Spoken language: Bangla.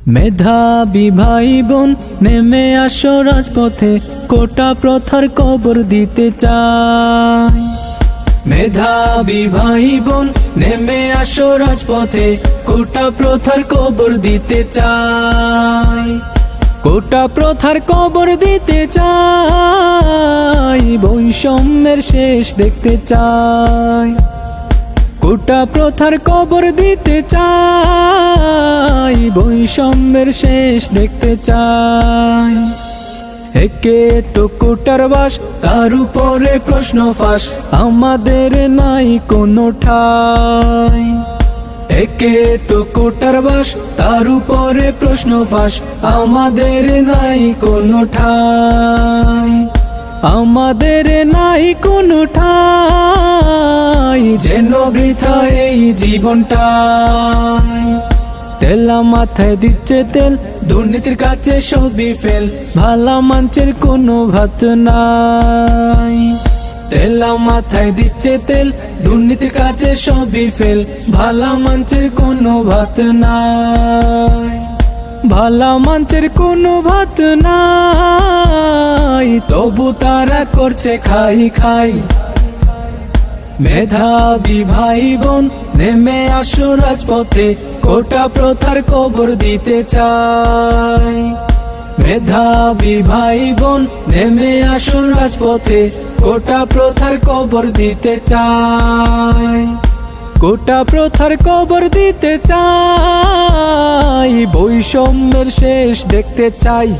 মেধাবী ভাই বোন নেমে আসো রাজপথে, কোটা প্রথার কবর দিতে চাই। মেধাবী ভাই বোন নেমে আসো রাজপথে, কোটা প্রথার কবর দিতে চাই। কোটা প্রথার কবর দিতে চাই, বৈষম্যের শেষ দেখতে চাই। কোটা প্রথার কবর দিতে চাই, বৈষম্যের শেষ দেখতে চাই। একে তো কোটার বাস, তার উপরে প্রশ্ন ফাঁস, আমাদের নাই কোনো ঠাই। একে তো কোটার বাস, তার উপরে প্রশ্ন ফাঁস, আমাদের নাই কোনো ঠাই। আমাদের নাই কোনো ঠাই, যেন বৃথা এই জীবনটাই। তেলা মাথায় দিচ্ছে তেল, দুর্নীতির কাছে সবই ফেল, ভালা মাঞ্চের কোনো ভাত নাই। তেলা মাথায় দিচ্ছে তেল, দুর্নীতির কাছে সবই ফেল, ভালা মাঞ্চের কোনো ভাত নাই। ভালা মাঞ্চের কোনো ভাত নাই, তবু তারা করছে খাই খাই। মেধাবী ভাই বোন নেমে আসো রাজপথে, কোটা প্রথার কবর দিতে চাই। মেধাবী ভাই বোন নেমে আসো রাজপথে, কোটা প্রথার কবর দিতে চাই। কোটা প্রথার কবর দিতে চাই, বৈষম্যের শেষ দেখতে চাই।